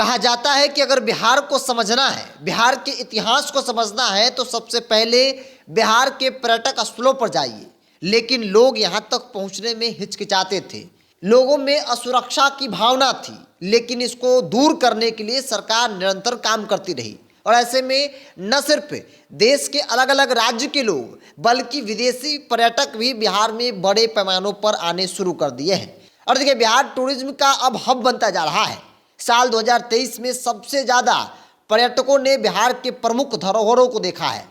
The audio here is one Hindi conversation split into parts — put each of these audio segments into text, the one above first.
कहा जाता है कि अगर बिहार को समझना है, बिहार के इतिहास को समझना है तो सबसे पहले बिहार के पर्यटक स्थलों पर जाइए। लेकिन लोग यहाँ तक पहुँचने में हिचकिचाते थे, लोगों में असुरक्षा की भावना थी, लेकिन इसको दूर करने के लिए सरकार निरंतर काम करती रही। और ऐसे में न सिर्फ देश के अलग अलग राज्य के लोग बल्कि विदेशी पर्यटक भी बिहार में बड़े पैमानों पर आने शुरू कर दिए हैं। और देखिए, बिहार टूरिज्म का अब हब बनता जा रहा है। साल 2023 में सबसे ज़्यादा पर्यटकों ने बिहार के प्रमुख धरोहरों को देखा है।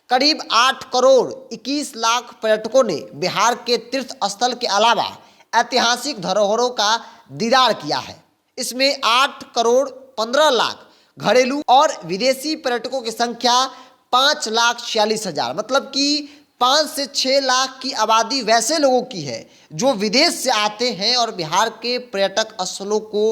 करीब 8 करोड़ 21 लाख पर्यटकों ने बिहार के तीर्थ स्थल के अलावा ऐतिहासिक धरोहरों का दीदार किया है। इसमें 8 करोड़ 15 लाख घरेलू और विदेशी पर्यटकों की संख्या 5,46,000, मतलब कि 5 से 6 लाख की आबादी वैसे लोगों की है जो विदेश से आते हैं और बिहार के पर्यटक स्थलों को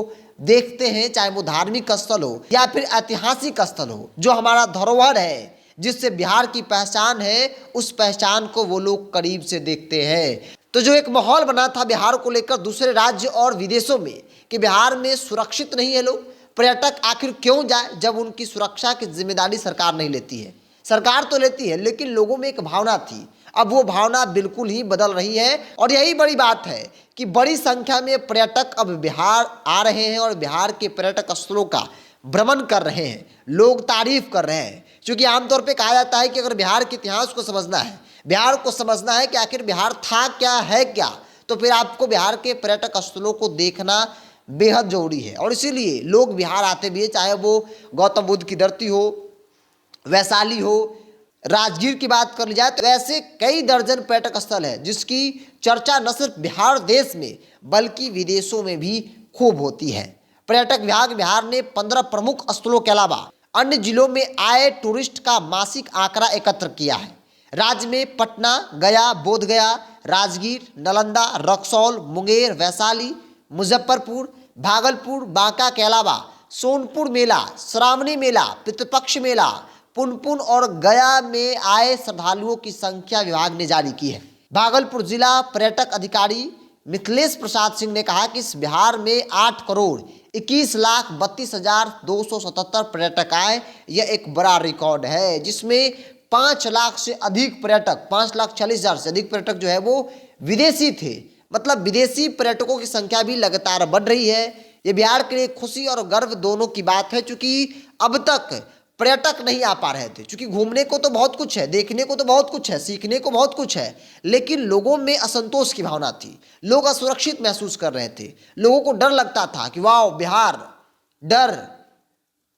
देखते हैं, चाहे वो धार्मिक स्थल हो या फिर ऐतिहासिक स्थल हो। जो हमारा धरोहर है, जिससे बिहार की पहचान है, उस पहचान को वो लोग करीब से देखते हैं। तो जो एक माहौल बना था बिहार को लेकर दूसरे राज्य और विदेशों में कि बिहार में सुरक्षित नहीं है लोग, पर्यटक आखिर क्यों जाए जब उनकी सुरक्षा की जिम्मेदारी सरकार नहीं लेती है। सरकार तो लेती है, लेकिन लोगों में एक भावना थी, अब वो भावना बिल्कुल ही बदल रही है। और यही बड़ी बात है कि बड़ी संख्या में पर्यटक अब बिहार आ रहे हैं और बिहार के पर्यटक स्थलों का भ्रमण कर रहे हैं। लोग तारीफ कर रहे हैं, क्योंकि आमतौर पे कहा जाता है कि अगर बिहार के इतिहास को समझना है, बिहार को समझना है कि आखिर बिहार था क्या, है क्या, तो फिर आपको बिहार के पर्यटक स्थलों को देखना बेहद जरूरी है। और इसीलिए लोग बिहार आते भी है, चाहे वो गौतम बुद्ध की धरती हो, वैशाली हो, राजगीर की बात कर ली जाए तो ऐसे कई दर्जन पर्यटक स्थल है जिसकी चर्चा न सिर्फ बिहार देश में बल्कि विदेशों में भी खूब होती है। पर्यटक विभाग बिहार ने 15 प्रमुख स्थलों के अलावा अन्य जिलों में आए टूरिस्ट का मासिक आंकड़ा एकत्र किया है। राज्य में पटना, गया, बोधगया, राजगीर, नालंदा, रक्सौल, मुंगेर, वैशाली, मुजफ्फरपुर, भागलपुर, बांका के अलावा सोनपुर मेला, श्रावणी मेला, पितृपक्ष मेला, पुनपुन और गया में आए श्रद्धालुओं की संख्या विभाग ने जारी की है। भागलपुर जिला पर्यटक अधिकारी मिथिलेश प्रसाद सिंह ने कहा कि इस बिहार में 8 करोड़ 21 लाख 32,277 पर्यटक आए। यह एक बड़ा रिकॉर्ड है, जिसमें 5 लाख से अधिक पर्यटक, 5,40,000 से अधिक पर्यटक जो है वो विदेशी थे। मतलब विदेशी पर्यटकों की संख्या भी लगातार बढ़ रही है। ये बिहार के लिए खुशी और गर्व दोनों की बात है, क्योंकि अब तक पर्यटक नहीं आ पा रहे थे। क्योंकि घूमने को तो बहुत कुछ है, देखने को तो बहुत कुछ है, सीखने को बहुत कुछ है, लेकिन लोगों में असंतोष की भावना थी। लोग असुरक्षित महसूस कर रहे थे, लोगों को डर लगता था कि वाह बिहार, डर।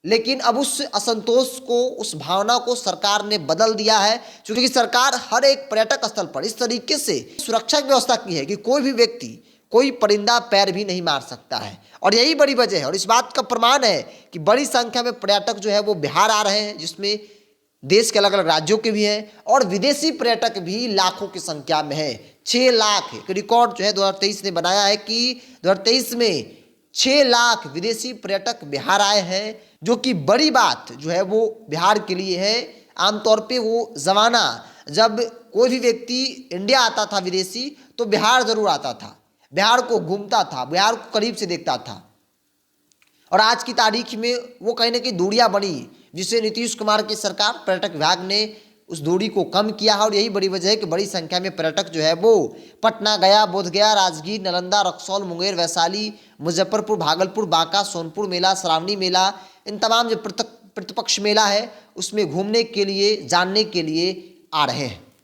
लेकिन अब उस असंतोष को, उस भावना को सरकार ने बदल दिया है, क्योंकि सरकार हर एक पर्यटक स्थल पर इस तरीके से सुरक्षा की व्यवस्था की है कि कोई भी व्यक्ति, कोई परिंदा पैर भी नहीं मार सकता है। और यही बड़ी वजह है, और इस बात का प्रमाण है कि बड़ी संख्या में पर्यटक जो है वो बिहार आ रहे हैं, जिसमें देश के अलग अलग राज्यों के भी हैं और विदेशी पर्यटक भी लाखों की संख्या में है। 6 लाख एक रिकॉर्ड जो है 2023 ने बनाया है कि 2023 में 6 लाख विदेशी पर्यटक बिहार आए हैं, जो कि बड़ी बात जो है वो बिहार के लिए है। आमतौर पे वो ज़माना जब कोई भी व्यक्ति इंडिया आता था विदेशी, तो बिहार ज़रूर आता था, बिहार को घूमता था, बिहार को करीब से देखता था। और आज की तारीख में वो कहीं ना कहीं दूरियां बनी, जिसे नीतीश कुमार की सरकार, पर्यटक विभाग ने उस दूरी को कम किया है। और यही बड़ी वजह है कि बड़ी संख्या में पर्यटक जो है वो पटना, गया, बोधगया, राजगीर, नालंदा, रक्सौल, मुंगेर, वैशाली, मुजफ्फरपुर, भागलपुर, बांका, सोनपुर मेला, श्रावणी मेला, इन तमाम जो प्रतिपक्ष मेला है उसमें घूमने के लिए, जानने के लिए आ रहे हैं।